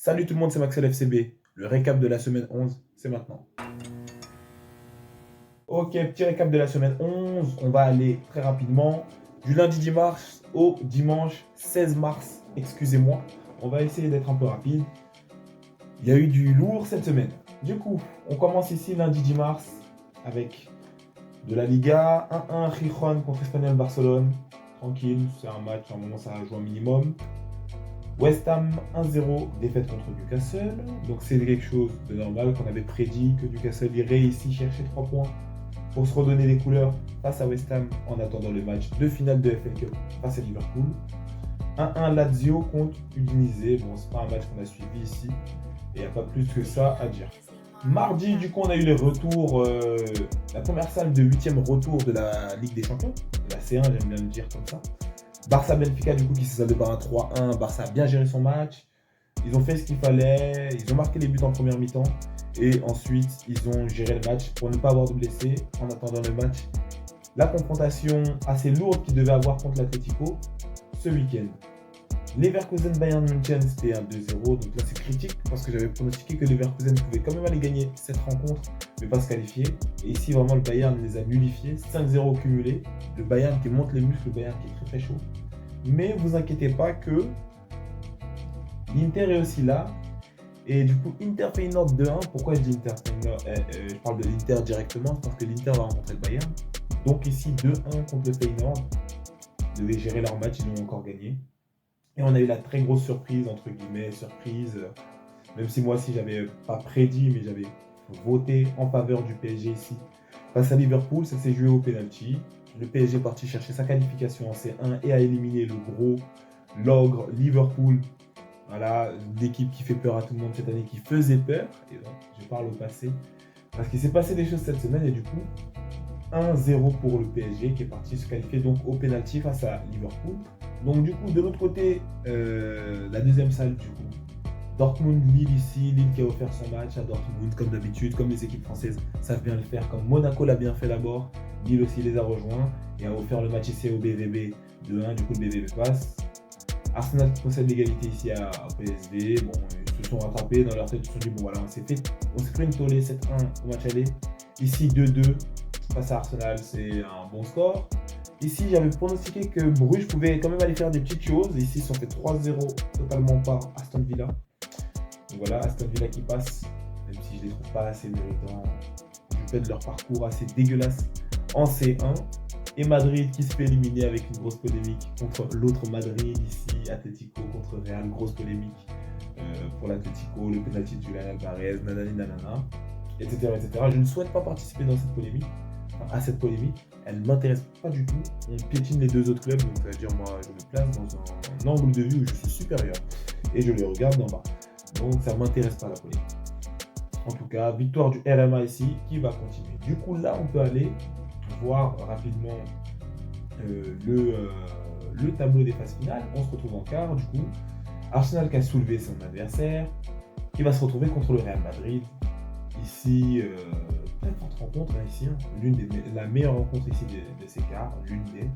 Salut tout le monde, c'est Maxel FCB. Le récap de la semaine 11, c'est maintenant. Ok, petit récap de la semaine 11. On va aller très rapidement du lundi 10 mars au dimanche 16 mars. Excusez-moi, on va essayer d'être un peu rapide. Il y a eu du lourd cette semaine. Du coup, on commence ici lundi 10 mars avec de la Liga 1-1 Gijón contre Espanyol Barcelone. Tranquille, c'est un match, à un moment ça a joué un minimum. West Ham 1-0, défaite contre Newcastle. Donc c'est quelque chose de normal qu'on avait prédit que Newcastle irait ici chercher 3 points pour se redonner les couleurs face à West Ham en attendant le match de finale de FA Cup face à Liverpool. 1-1 Lazio contre Udinese. Bon, c'est pas un match qu'on a suivi ici et il n'y a pas plus que ça à dire. Mardi, du coup, on a eu les retours, la première salle de 8e retour de la Ligue des Champions, de la C1, j'aime bien le dire comme ça. Barça-Benfica, du coup, qui s'est soldé par un 3-1. Barça a bien géré son match. Ils ont fait ce qu'il fallait. Ils ont marqué les buts en première mi-temps. Et ensuite, ils ont géré le match pour ne pas avoir de blessés en attendant le match. La confrontation assez lourde qu'ils devaient avoir contre l'Atlético ce week-end. Leverkusen-Bayern München, c'était un 2-0. Donc là, c'est critique parce que j'avais pronostiqué que Leverkusen pouvait quand même aller gagner cette rencontre, mais pas se qualifier. Et ici, vraiment, le Bayern les a nullifiés. 5-0 cumulé. Le Bayern qui monte les muscles, le Bayern qui est très très chaud. Mais vous inquiétez pas que l'Inter est aussi là. Et du coup, Inter Feyenoord 2-1. Pourquoi je dis Inter Feyenoord je parle de l'Inter directement parce que l'Inter va rencontrer le Bayern. Donc ici, 2-1 contre le Feyenoord. Ils devaient gérer leur match, ils l'ont encore gagné. Et on a eu la très grosse surprise, entre guillemets, surprise. Même si moi aussi, j'avais pas prédit, mais j'avais voté en faveur du PSG ici. Face à Liverpool, ça s'est joué au penalty. Le PSG est parti chercher sa qualification en C1 et a éliminé le gros, l'ogre Liverpool. Voilà, l'équipe qui fait peur à tout le monde cette année, qui faisait peur. Et donc, je parle au passé. Parce qu'il s'est passé des choses cette semaine et du coup, 1-0 pour le PSG qui est parti se qualifier donc au penalty face à Liverpool. Donc du coup, de l'autre côté, la deuxième salle du coup. Dortmund-Lille ici, Lille qui a offert son match à Dortmund comme d'habitude, comme les équipes françaises savent bien le faire, comme Monaco l'a bien fait d'abord. Lille aussi les a rejoints et a offert le match ici au BVB 2-1, du coup le BVB passe. Arsenal qui possède l'égalité ici à PSV, bon, ils se sont rattrapés dans leur tête, ils se sont dit bon voilà, on s'est pris une tollée 7-1 au match aller. Ici 2-2 face à Arsenal, c'est un bon score. Ici, j'avais pronostiqué que Bruges pouvait quand même aller faire des petites choses. Ici, ils se sont fait 3-0 totalement par Aston Villa. Donc voilà, Aston Villa qui passe, même si je ne les trouve pas assez méritants du fait de leur parcours assez dégueulasse en C1. Et Madrid qui se fait éliminer avec une grosse polémique contre l'autre Madrid ici, Atlético contre Real, grosse polémique pour l'Atlético, le penalty de Julian Alvarez, nanani nanana, etc., etc. Je ne souhaite pas participer dans cette polémique, à cette polémique. Elle ne m'intéresse pas du tout. On piétine les deux autres clubs, donc ça veut dire moi je me place dans un angle de vue où je suis supérieur et je les regarde d'en bas. Donc ça ne m'intéresse pas la polémique. En tout cas, victoire du RMA ici qui va continuer. Du coup là on peut aller voir rapidement le tableau des phases finales. On se retrouve en quart du coup. Arsenal qui a soulevé son adversaire, qui va se retrouver contre le Real Madrid. Ici, très forte rencontre hein, ici, hein. La meilleure rencontre ici de ces quarts, l'une des,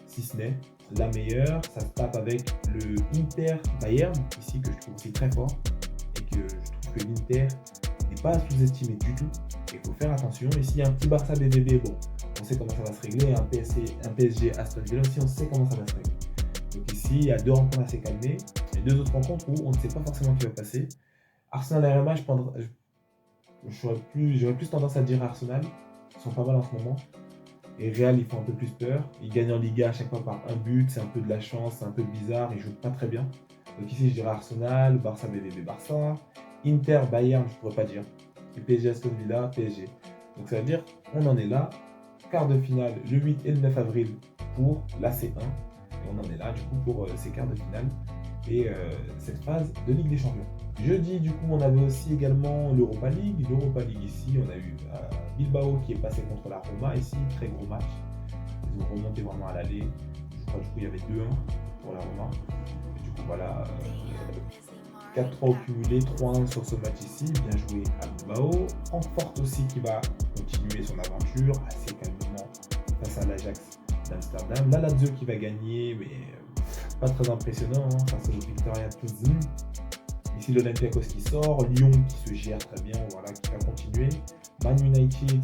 si ce n'est la meilleure. Ça se tape avec le Inter Bayern ici que je trouve aussi très fort et que je trouve que l'Inter n'est pas sous-estimé du tout et il faut faire attention. Ici, il y a un petit Barça BVB, bon, on sait comment ça va se régler, un PSG Aston Villa aussi, on sait comment ça va se régler. Donc ici, il y a deux rencontres assez calmées et deux autres rencontres où on ne sait pas forcément qui va passer. Arsenal RMA, j'aurais plus tendance à dire Arsenal, ils sont pas mal en ce moment. Et Real, ils font un peu plus peur. Ils gagnent en Liga à chaque fois par un but, c'est un peu de la chance, c'est un peu bizarre, ils jouent pas très bien. Donc ici, je dirais Arsenal, Barça, BVB, Barça. Inter, Bayern, je pourrais pas dire. Et PSG, Aston Villa, PSG. Donc ça veut dire on en est là. Quart de finale le 8 et le 9 avril pour la C1. Et on en est là du coup pour ces quarts de finale et cette phase de Ligue des Champions. Jeudi, du coup, on avait aussi également l'Europa League. L'Europa League ici, on a eu Bilbao qui est passé contre la Roma ici, très gros match. Ils ont remonté vraiment à l'aller. Je crois du coup il y avait 2-1 pour la Roma. Et du coup voilà, 4-3 au cumulé, 3-1 sur ce match ici. Bien joué à Bilbao. Francfort aussi qui va continuer son aventure assez calmement face à l'Ajax d'Amsterdam. La Lazio qui va gagner, mais pas très impressionnant hein, face au Victoria Pilsen. aussi l'Olympiakos qui sort, Lyon qui se gère très bien, voilà, qui va continuer, Man United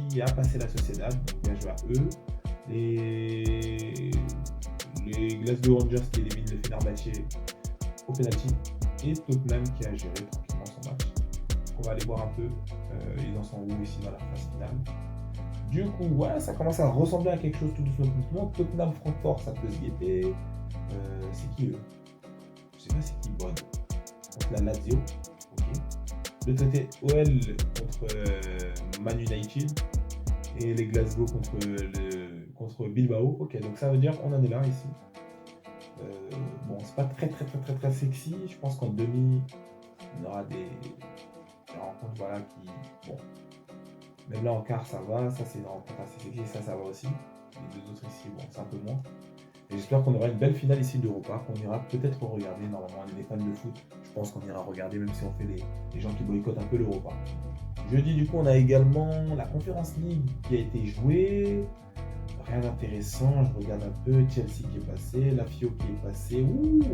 qui a passé la Sociedad, donc bien joué à eux, les Glasgow Rangers qui éliminent le Fenerbahçe au penalty, et Tottenham qui a géré tranquillement son match. On va aller voir un peu, ils en sont où ici dans la phase finale. Du coup, ouais, ça commence à ressembler à quelque chose tout doucement. Tottenham-Francfort, ça peut se guetter. C'est qui eux? Je sais pas c'est qui Bonne. Contre la Lazio. Ok. De l'autre côté, OL contre Man United. Et les Glasgow contre Bilbao. Ok, donc ça veut dire qu'on en est là ici. Bon, c'est pas très sexy. Je pense qu'en demi, on aura des rencontres voilà, qui. Bon. Même là en quart ça va, ça c'est une rencontre assez sexy, ça va aussi. Les deux autres ici, bon c'est un peu moins. Et j'espère qu'on aura une belle finale ici d'Europa, qu'on ira peut-être regarder. Normalement on est des fans de foot, je pense qu'on ira regarder même si on fait les gens qui boycottent un peu l'Europa. Jeudi du coup on a également la Conference League qui a été jouée. Rien d'intéressant, je regarde un peu, Chelsea qui est passé, la Fio qui est passé,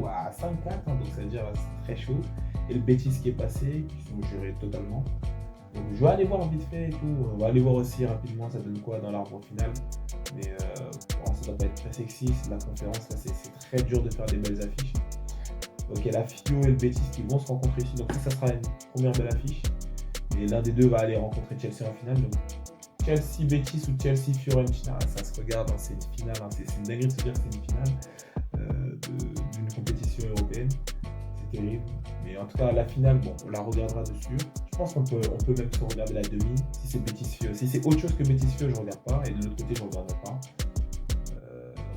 à 5-4, hein, donc ça veut dire c'est très chaud. Et le Betis qui est passé, qui sont gérés totalement. Donc je vais aller voir vite fait et tout, on va aller voir aussi rapidement ça donne quoi dans l'arbre final. Mais bon, ça doit pas être très sexy, c'est de la conférence, là c'est très dur de faire des belles affiches. Ok, la Fio et le Betis qui vont se rencontrer ici, donc ça sera une première belle affiche. Et l'un des deux va aller rencontrer Chelsea en finale. Donc Chelsea Betis ou Chelsea Fiorentina, ça se regarde, hein, c'est une finale, hein, c'est une dinguerie de se dire que c'est une finale d'une compétition européenne. C'est terrible. Mais en tout cas, la finale, bon, on la regardera dessus. Je pense qu'on peut même se regarder la demi. Si c'est Betis Fio, si c'est autre chose que Betis Fio, je regarde pas. Et de l'autre côté, je regarderai pas.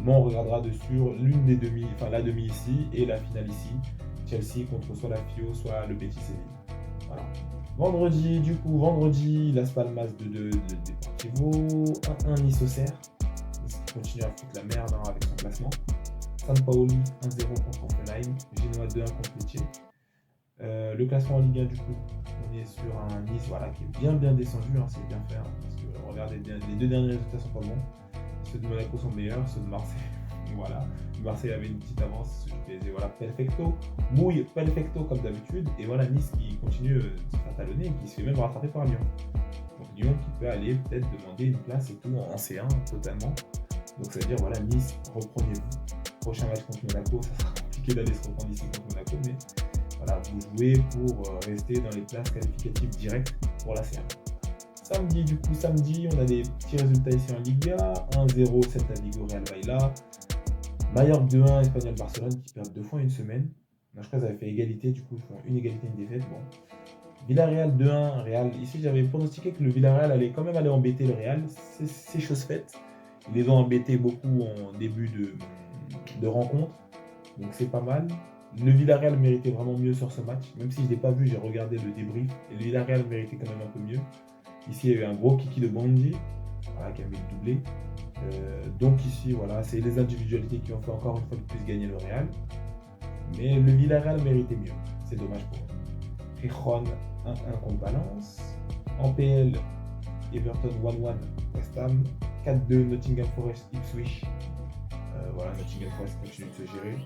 Moi, on regardera dessus l'une des demi, enfin la demi ici et la finale ici. Chelsea contre soit la Fio, soit le Betis Séville. Voilà. Vendredi, Las Palmas de Deportivo, 1-1 Nice Auxerre. Nice qui continue à foutre la merde hein, avec son classement. San Paoli 1-0 contre Offenheim, Genoa 2-1 contre Lecce. Le classement en Ligue 1 du coup, on est sur un Nice voilà, qui est bien descendu, hein, c'est bien fait, hein, parce que regardez, les deux derniers résultats sont pas bons. Ceux de Monaco sont meilleurs, ceux de Marseille, voilà. Marseille avait une petite avance, ceux du PSG, voilà, perfecto comme d'habitude, et voilà Nice qui continue de se faire talonner et qui se fait même rattraper par Lyon. Donc Lyon qui peut aller peut-être demander une place et tout en C1 totalement. Donc ça veut dire voilà Nice, reprenez-vous. Prochain match contre Monaco, ça sera compliqué d'aller se reprendre ici contre Monaco, mais voilà, vous jouez pour rester dans les places qualificatives directes pour la C1. Samedi, on a des petits résultats ici en Liga. 1-0 Celta Vigo Real Baila. Mallorca 2-1 Espagnol Barcelone qui perdent 2 fois en une semaine. Je crois qu'ils avaient fait égalité, du coup ils font une égalité, une défaite. Bon. Villarreal 2-1 Real. Ici j'avais pronostiqué que le Villarreal allait quand même aller embêter le Real. C'est chose faite. Ils les ont embêtés beaucoup en début de rencontre. Donc c'est pas mal. Le Villarreal méritait vraiment mieux sur ce match. Même si je ne l'ai pas vu, j'ai regardé le débrief. Et le Villarreal méritait quand même un peu mieux. Ici, il y a eu un gros kiki de Bondy, voilà, qui a mis le doublé. Donc ici, voilà, c'est les individualités qui ont fait encore une fois de plus gagner le Real. Mais le Villarreal méritait mieux. C'est dommage pour eux. Gijón 1-1 contre Valence. En PL, Everton 1-1 West Ham. 4-2 Nottingham Forest Ipswich. Voilà, Nottingham Forest continue de se gérer.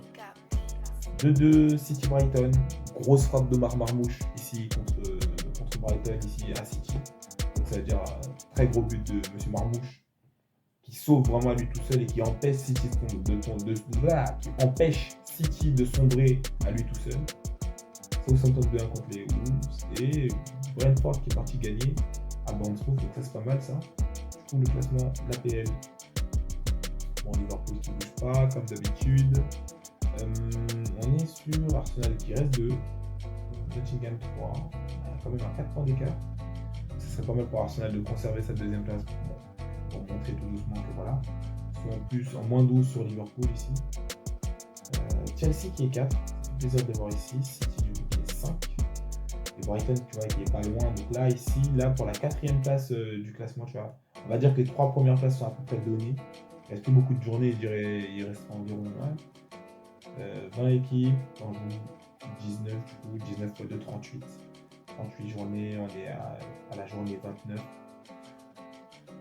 2-2 City Brighton. Grosse frappe de Marmouche ici contre Brighton, ici à City. Donc ça veut dire très gros but de M. Marmouche qui sauve vraiment à lui tout seul et qui empêche City de sombrer à lui tout seul. Southampton 2-1 contre les Wolves et Brentford qui est parti gagner à Bournemouth, donc ça c'est pas mal ça. Du coup le classement, l'APL, bon Liverpool qui bouge pas comme d'habitude. On est sur Arsenal qui reste 2, Nottingham 3, quand même à 4 points d'écart. Ce serait pas mal pour Arsenal de conserver sa deuxième place pour montrer tout doucement que voilà. Ils sont en plus en moins 12 sur Liverpool ici. Chelsea qui est 4, ça fait plaisir de voir ici. City du coup qui est 5. Et Brighton tu vois qui est pas loin. Donc là ici, pour la 4ème place du classement, tu vois, on va dire que les 3 premières places sont à peu près données. Il reste plus beaucoup de journées, je dirais, il restera environ 20 équipes, on joue 19 du coup, 19 x 2, 38. 38 journées, on est à la journée 29.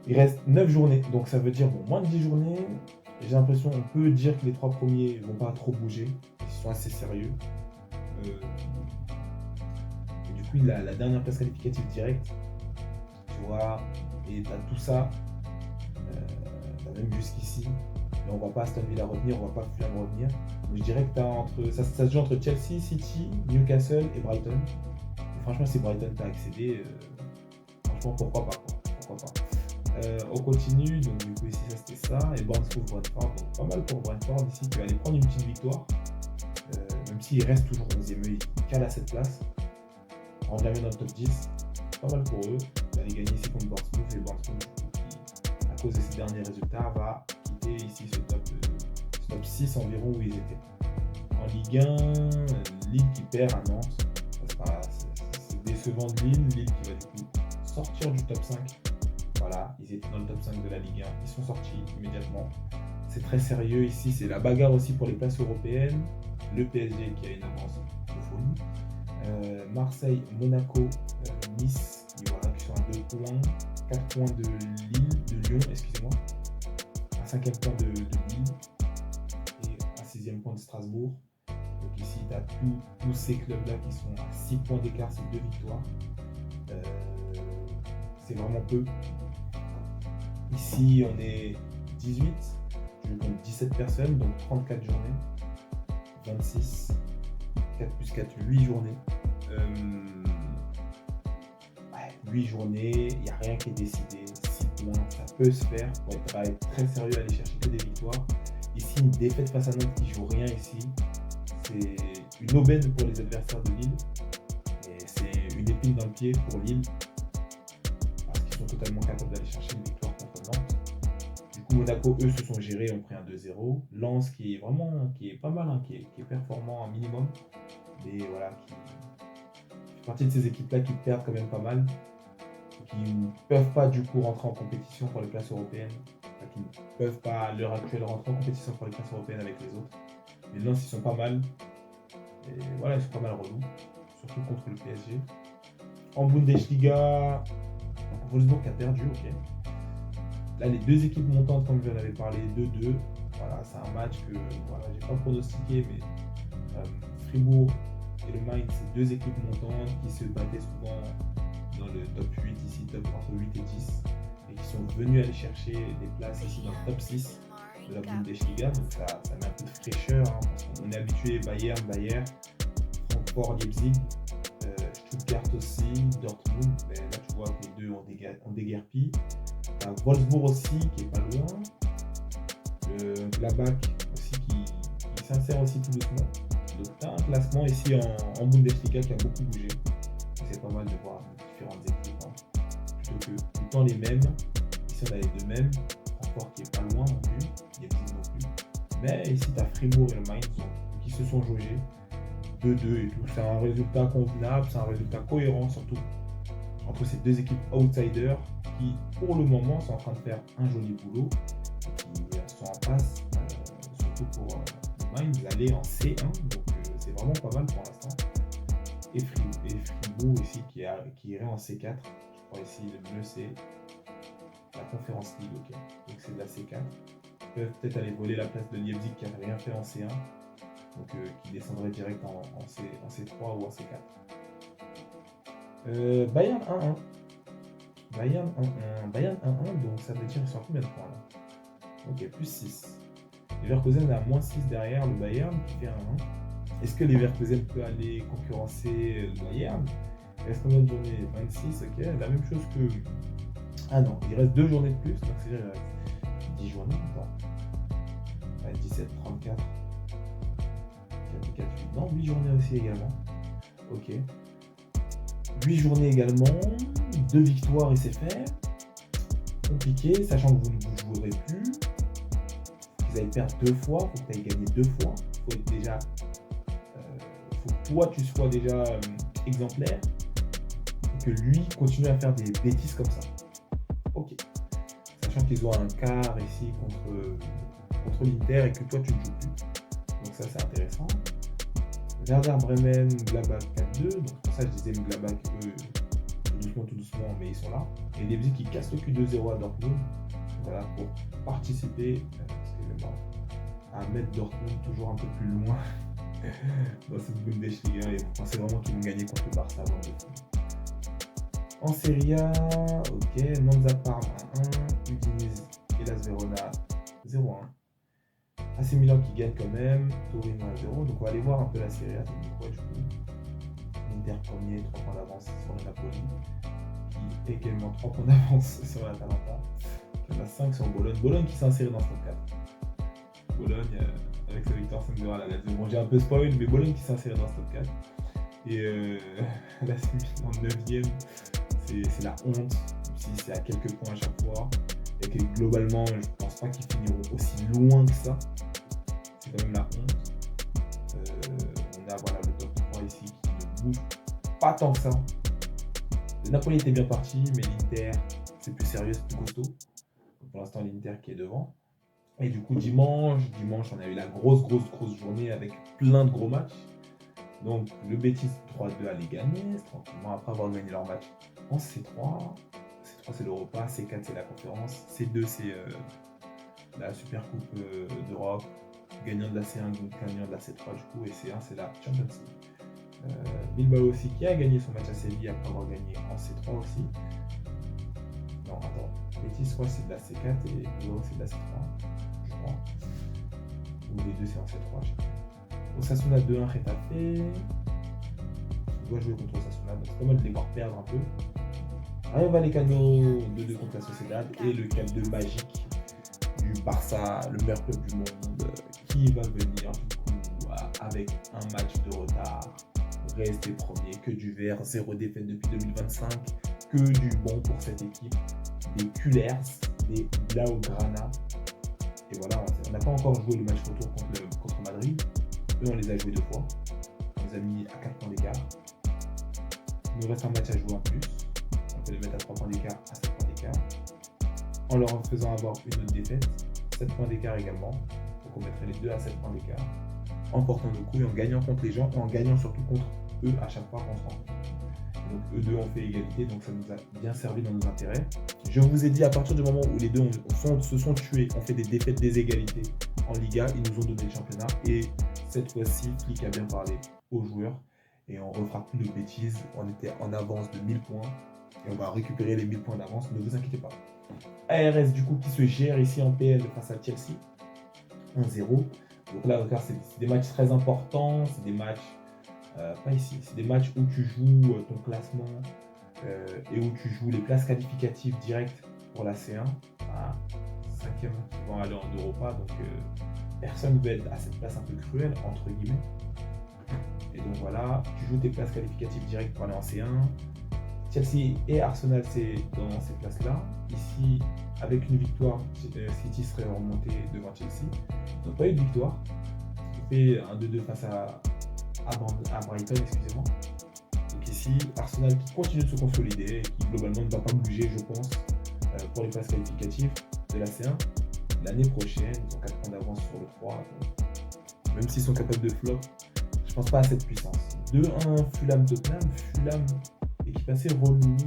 Il reste 9 journées, donc ça veut dire bon, moins de 10 journées. J'ai l'impression qu'on peut dire que les 3 premiers vont pas trop bouger, ils sont assez sérieux. puis la dernière place qualificative directe, tu vois, et tu as tout ça, même jusqu'ici. Mais on ne va pas Aston Villa revenir, on ne va pas Fulham revenir. Mais je dirais que ça se joue entre Chelsea, City, Newcastle et Brighton. Et franchement, si Brighton t'a accédé, franchement, pourquoi pas, quoi. Pourquoi pas. On continue, donc du coup ici ça c'était ça, et Brentford, donc pas mal pour Brentford ici qui va aller prendre une petite victoire, même s'il reste toujours 11e, il cale à cette place, on jamais dans le top 10, pas mal pour eux, il va aller gagner ici contre Bournemouth, et Bournemouth qui, à cause de ces derniers résultats, va quitter ici ce top 6 environ où ils étaient. En Ligue 1, Lille qui perd à Nantes, c'est décevant de Lille qui va du coup sortir du top 5. Voilà, ils étaient dans le top 5 de la Ligue 1, ils sont sortis immédiatement. C'est très sérieux ici, c'est la bagarre aussi pour les places européennes. Le PSG qui a une avance de folie. Marseille, Monaco, Nice qui sont à 2 points, 4 points de Lyon, excusez-moi, un 5e point de Lille et un 6e point de Strasbourg. Donc ici, tu as tous ces clubs-là qui sont à 6 points d'écart, c'est 2 victoires. C'est vraiment peu. Ici, on est 18, je compte 17 personnes, donc 34 journées, 26, 4 plus 4, 8 journées. 8 journées, il n'y a rien qui est décidé, 6 points, ça peut se faire, pour être très sérieux, aller chercher que des victoires. Ici, une défaite face à Nantes qui joue rien ici, c'est une aubaine pour les adversaires de Lille, et c'est une épine dans le pied pour Lille, parce qu'ils sont totalement capables d'aller chercher une victoire contre Nantes. Du coup, Monaco, eux, se sont gérés, ont pris un 2-0. Lens, qui est pas mal, qui est performant un minimum, mais voilà, qui fait partie de ces équipes-là qui perdent quand même pas mal, qui ne peuvent pas du coup rentrer en compétition pour les places européennes, qui ne peuvent pas à l'heure actuelle rentrer en compétition pour les places européennes avec les autres. Mais Lens, ils sont pas mal, et voilà, ils sont pas mal relous, surtout contre le PSG. En Bundesliga, Wolfsburg a perdu, ok. Là, les deux équipes montantes, comme je vous en avais parlé, 2-2. Voilà, c'est un match que j'ai pas pronostiqué, mais Fribourg et le Mainz, c'est deux équipes montantes qui se battaient souvent dans le top 8 ici, entre 8 et 10, et qui sont venus aller chercher des places ici dans le top 6 de la Bundesliga. Donc ça met un peu de fraîcheur, parce qu'on est habitué Bayern, Francfort, Leipzig, Stuttgart aussi, Dortmund, mais là tu vois que les deux ont déguerpi. Wolfsburg aussi qui est pas loin, Gladbach aussi qui s'insère aussi tout doucement. Donc tu as un classement ici en Bundesliga qui a beaucoup bougé. C'est pas mal de voir différentes équipes, plutôt que tout le temps les mêmes. Ici on a les deux mêmes, Francfort qui est pas loin non plus, Leipzig non plus. Mais ici tu as Fribourg et le Mainz qui se sont jaugés 2-2 et tout. C'est un résultat convenable, c'est un résultat cohérent surtout entre ces deux équipes outsiders qui pour le moment sont en train de faire un joli boulot, qui sont en passe, surtout pour le Mainz, d'aller en C1, donc c'est vraiment pas mal pour l'instant. Et Fribourg ici qui irait en C4, je crois ici le bleu c'est la Conference League, ok, donc c'est de la C4. Ils peuvent peut-être aller voler la place de Leipzig qui n'a rien fait en C1, donc qui descendrait direct en C3 ou en C4. Bayern 1-1. Bayern 1-1, donc ça veut dire qu'ils sont à combien de points là? Ok, plus 6. Leverkusen est à moins 6 derrière le Bayern qui fait 1-1. Est-ce que Leverkusen peut aller concurrencer le Bayern? Il reste combien de journées? 26, ok. La même chose que... Ah non, il reste 2 journées de plus, donc c'est-à-dire il reste 10 journées. Bon. 17, 34. 4, 8, non, 8 journées aussi également. Ok. 8 journées également, 2 victoires et c'est fait. Compliqué, sachant que vous ne vous jouerez plus. Vous allez perdre 2 fois, il faut que tu ailles gagner 2 fois. Il faut être déjà. Faut que toi tu sois déjà exemplaire. Et que lui continue à faire des bêtises comme ça. Ok. Sachant qu'ils ont un quart ici contre l'Inter et que toi tu ne joues plus. Donc ça c'est intéressant. Werder Bremen, Gladbach 4-2, donc pour ça je disais Gladbach tout doucement, mais ils sont là. Et Leipzig qui casse le cul 2-0 à Dortmund, voilà, pour participer à mettre Dortmund toujours un peu plus loin dans cette Bundesliga et vous pensez vraiment qu'ils vont gagner contre le Barça avant de finir. En Serie A, ok, Monza Parme 1-1, Udinese et Las Verona 0-1. AC Milan qui gagne quand même, Torino 1-0. Donc on va aller voir un peu la Serie A, c'est quoi du coup. L'Inter premier, 3 points d'avance sur le Napoli, qui est également 3 points d'avance sur l'Atalanta, qui en a 5 sur Bologne. Bologne qui s'est inséré dans ce top 4. Bologne, avec sa victoire 5-0 à la Lazio. Bon, j'ai un peu spoil, mais Bologne qui s'est inséré dans ce top 4. Et la Milan 9ème, c'est la honte, même si c'est à quelques points à chaque fois. Et que globalement, je pense pas qu'ils finiront aussi loin que ça. C'est quand même la honte. On a voilà, le top 3 ici qui ne bouge pas tant que ça. Le Napoli était bien parti, mais l'Inter, c'est plus sérieux, c'est plus costaud. Donc pour l'instant, l'Inter qui est devant. Et du coup, dimanche, on a eu la grosse journée avec plein de gros matchs. Donc le Betis 3-2 allait gagner tranquillement après avoir gagné leur match en C3. C3 c'est l'Europa, C4 c'est la conférence, C2 c'est la Super Coupe d'Europe, gagnant de la C1 donc gagnant de la C3 du coup, et C1 c'est la Champions League. Bilbao aussi qui a gagné son match à Séville après avoir gagné en C3 aussi. Non attends, Betis je crois c'est de la C4 et Bilbao c'est de la C3, je crois. Ou les deux c'est en C3, je sais pas. Osasuna 2-1 Retafe. On doit jouer contre Osasuna, donc c'est pas mal de les voir perdre un peu. Rayo Vallecano 2-2 contre la Sociedad et le 4-2 magique du Barça, le meilleur club du monde, qui va venir du coup avec un match de retard, rester premier, que du vert, 0 défaite depuis 2025, que du bon pour cette équipe, des Cullers, des Blaugrana. Et voilà, on n'a pas encore joué le match retour contre Madrid. Eux, on les a joués 2 fois. On les a mis à 4 points d'écart. Il nous reste un match à jouer en plus. On peut les mettre à 3 points d'écart, à 7 points d'écart. En leur faisant avoir une autre défaite, 7 points d'écart également. Donc on mettrait les deux à 7 points d'écart. En portant le coup et en gagnant contre les gens et en gagnant surtout contre eux à chaque fois qu'on se rencontre. Donc eux deux ont fait égalité, donc ça nous a bien servi dans nos intérêts. Je vous ai dit, à partir du moment où les deux se sont tués, ont fait des défaites, des égalités en Liga, ils nous ont donné le championnat. Et cette fois-ci, Flick a bien parlé aux joueurs et on refera plus de bêtises. On était en avance de 1000 points et on va récupérer les 1000 points d'avance, ne vous inquiétez pas. ARS du coup qui se gère ici en PL face à Chelsea, 1-0. Donc là, regarde, c'est des matchs très importants, c'est des matchs, pas ici, c'est des matchs où tu joues ton classement et où tu joues les places qualificatives directes pour la C1 à 5e qui vont aller en Europa. Donc personne ne veut être à cette place un peu cruelle, entre guillemets. Et donc voilà, tu joues tes places qualificatives directes pour aller en C1. Chelsea et Arsenal, c'est dans ces places-là. Ici, avec une victoire, City serait remonté devant Chelsea. Ils n'ont pas eu de victoire. Ils ont fait un 2-2 face à Brighton, excusez-moi. Donc ici, Arsenal qui continue de se consolider et qui globalement ne va pas bouger, je pense, pour les places qualificatives de la C1. L'année prochaine, ils ont 4 points d'avance sur le 3. Donc, même s'ils sont capables de flop, je ne pense pas à cette puissance. 2-1 Fulham-Tottenham. Fulham, équipe assez relou,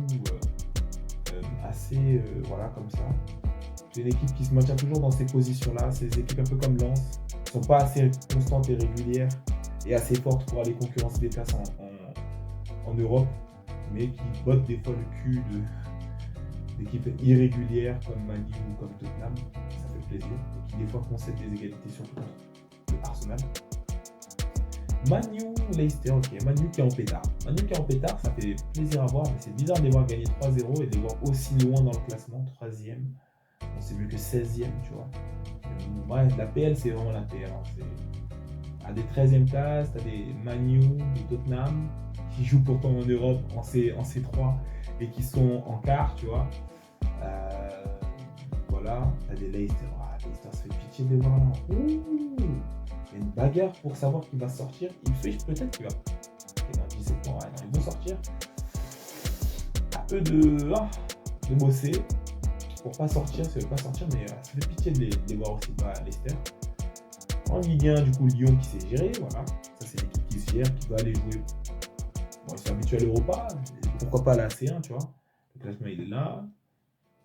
assez voilà comme ça. C'est une équipe qui se maintient toujours dans ces positions-là. C'est des équipes un peu comme Lens, qui ne sont pas assez constantes et régulières et assez fortes pour aller concurrencer des places en Europe, mais qui bottent des fois le cul d'équipes irrégulières comme Manu ou comme Tottenham. Ça fait plaisir. Et qui des fois concèdent des égalités surtout contre le Arsenal. Manu, Leicester, ok. Manu qui est en pétard. Manu qui est en pétard, ça fait plaisir à voir, mais c'est bizarre de les voir gagner 3-0 et de les voir aussi loin dans le classement, 3e. Bon, c'est mieux que 16e, tu vois. Ouais, la PL, c'est vraiment la PL. Hein. À des 13e places, t'as des Manu, des Tottenham, qui jouent pourtant en Europe en C3 et qui sont en quart, tu vois. Voilà, t'as des Leicester. Ah, Leicester, ça fait pitié de les voir là. Ouh, il y a une bagarre pour savoir qui va sortir. Ipswich, peut-être qu'il va. Ok, dans 17 ans, ouais, non, ils vont sortir. À eux de bosser pour pas sortir, ça veut pas sortir, mais ça fait pitié de les voir aussi pas à Leicester. En Ligue 1, du coup, Lyon qui s'est géré, voilà. Ça, c'est l'équipe qui se gère, qui va aller jouer. Bon, ils sont habitués à l'Europa, pourquoi pas à la C1, tu vois. Le classement, il est là.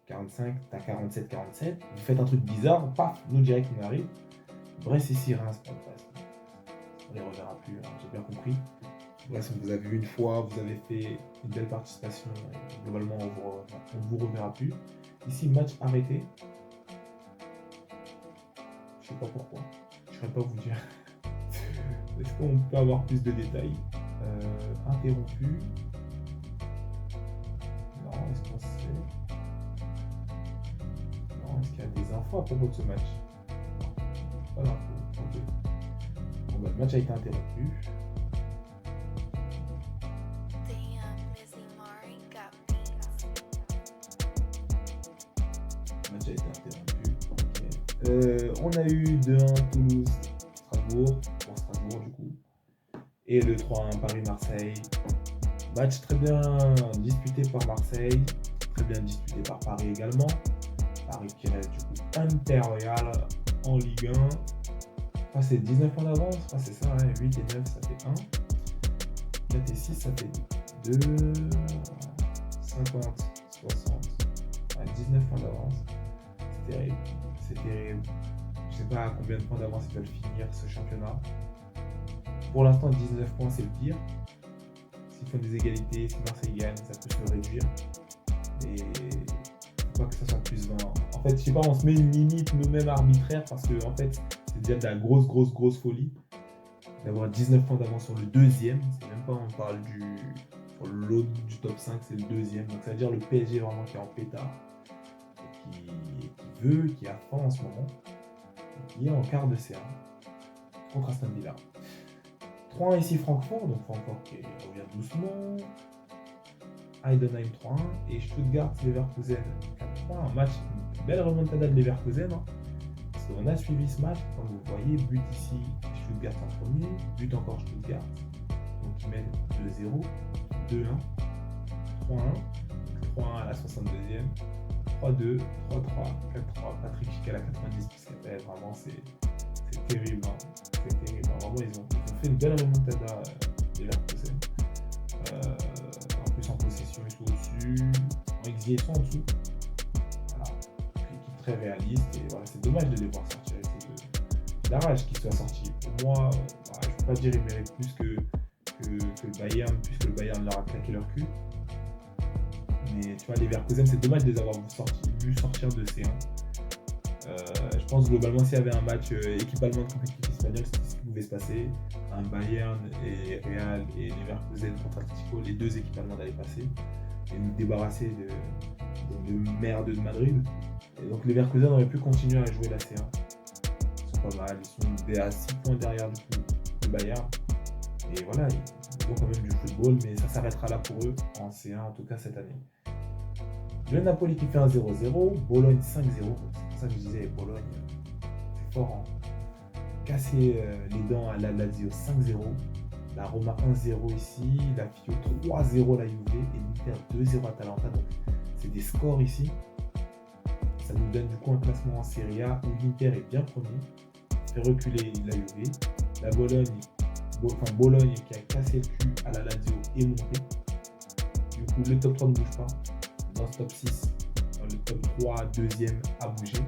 45, t'as 47, 47. Vous faites un truc bizarre, paf, nous direct, on arrive. Brest ici, Reims, On les reverra plus, hein, j'ai bien compris. Ouais, si on vous a vu une fois, vous avez fait une belle participation, et globalement on ne vous reverra plus. Ici, match arrêté. Je sais pas pourquoi. Je ne saurais pas vous dire. Est-ce qu'on peut avoir plus de détails? Interrompu. Non, est-ce qu'on sait? Non, est-ce qu'il y a des infos à propos de ce match? Non, pas d'infos. Ok. Bon, bah, le match a été interrompu. Le match a été interrompu. Okay. On a eu 2-1 Toulouse-Strasbourg, pour Strasbourg du coup. Et le 3-1 Paris-Marseille. Match très bien disputé par Marseille, très bien disputé par Paris également. Paris qui reste du coup impérial en Ligue 1. Ah, c'est 19 points d'avance, ah, c'est ça, hein, 8 et 9 ça fait 1. 4 et 6 ça fait 2, 50, 60, 19 points d'avance. C'est terrible, c'est terrible. Je sais pas à combien de points d'avance ils veulent finir ce championnat. Pour l'instant 19 points c'est le pire. S'ils font des égalités, si Marseille gagne, ça peut se réduire. Et faut pas que ça soit plus 20. En fait, je sais pas, on se met une limite nous-mêmes arbitraire parce que en fait, c'est déjà de la grosse folie d'avoir 19 points d'avance sur le deuxième. C'est même pas, on parle sur l'autre du top 5, c'est le deuxième. Donc ça veut dire le PSG vraiment qui est en pétard, et qui a faim en ce moment, et qui est en quart de CA contre Aston Villa. 3-1 ici Francfort, donc Francfort qui revient doucement. Heidenheim 3-1 et Stuttgart-Leverkusen 4-3. Un match, une belle remontada de Leverkusen. Hein, parce qu'on a suivi ce match, comme vous voyez, but ici Stuttgart en premier, but encore Stuttgart. Donc ils mènent 2-0, 2-1, 3-1, 3-1 à la 62e, 3-2, 3-3, 4-3. Patrick Schick à la 90 puisqu'après vraiment c'est terrible. Hein. C'est terrible. Hein. Vraiment ils ont fait une belle remontada Leverkusen. En plus en possession ils sont au-dessus, en XG ils sont en dessous. Voilà. Une équipe très réaliste et voilà, c'est dommage de les voir sortir. C'est la rage qu'ils soient sortis. Pour moi, je ne peux pas dire qu'ils méritent plus que le Bayern, puisque le Bayern leur a claqué leur cul. Mais tu vois, les Leverkusen, c'est dommage de les avoir vu sortir de C1. Je pense globalement s'il y avait un match équipe allemande contre équipe espagnole, c'est ce qui pouvait se passer. Un Bayern et Real et Leverkusen contre Atletico, les deux équipes allemandes allaient passer et nous débarrasser de merde de Madrid. Et donc les Leverkusen auraient pu continuer à jouer la C1. Ils sont pas mal, ils sont à 6 points derrière du coup le Bayern. Et voilà, ils ont quand même du football, mais ça s'arrêtera là pour eux en C1, en tout cas cette année. Le Napoli qui fait un 0-0, Bologne 5-0. C'est pour ça que je disais, Bologne, c'est fort. Hein. Casser les dents à la Lazio 5-0. La Roma 1-0 ici. La Fio 3-0 la Juve. Et l'Inter 2-0 Atalanta. Donc c'est des scores ici. Ça nous donne du coup un classement en Serie A où l'Inter est bien premier. Fait reculer la Juve. La Bologne qui a cassé le cul à la Lazio est montée. Du coup, le top 3 ne bouge pas. Dans ce top 6, dans le top 3, deuxième a bougé.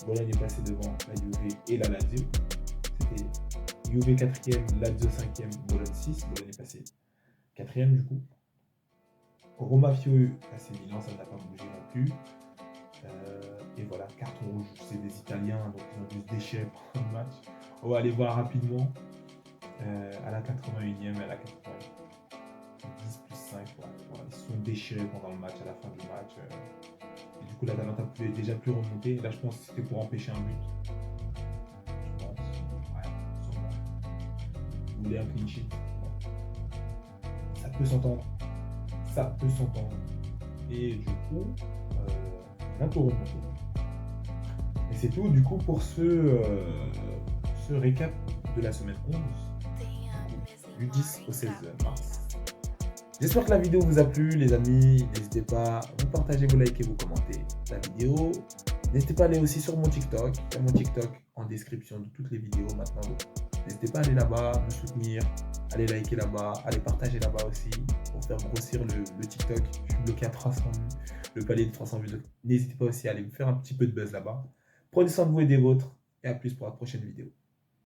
Bologne est passé devant la Juve et la Lazio. C'était Juve 4e, Lazio 5e, Bologne 6. Bologne est passé 4e du coup. Roma Fio passé Milan, ça n'a pas bougé non plus. Et voilà, carton rouge, c'est des Italiens, donc ils ont dû se déchirer pendant le match. On va aller voir rapidement. À la 81e, à la 80e. 10 plus 5, voilà. Ils se sont déchirés pendant le match, à la fin du match. Et du coup, l'Atalanta pouvait déjà plus remonter. Là, je pense que c'était pour empêcher un but. Je pense. Ouais, sûrement. Vous voulez un clean sheet. Bon. Ça peut s'entendre. Ça peut s'entendre. Et du coup, on a tout remonté. Et c'est tout, du coup, pour ce récap de la semaine 11. Du 10 au 16 mars. J'espère que la vidéo vous a plu, les amis. N'hésitez pas à vous partager, vous liker, vous commenter la vidéo. N'hésitez pas à aller aussi sur mon TikTok. Il y a mon TikTok en description de toutes les vidéos maintenant. Donc, n'hésitez pas à aller là-bas, me soutenir, aller liker là-bas, aller partager là-bas aussi pour faire grossir le TikTok. Je suis bloqué à 300 vues, le palier de 300 vues. Donc, n'hésitez pas aussi à aller me faire un petit peu de buzz là-bas. Prenez soin de vous et des vôtres. Et à plus pour la prochaine vidéo.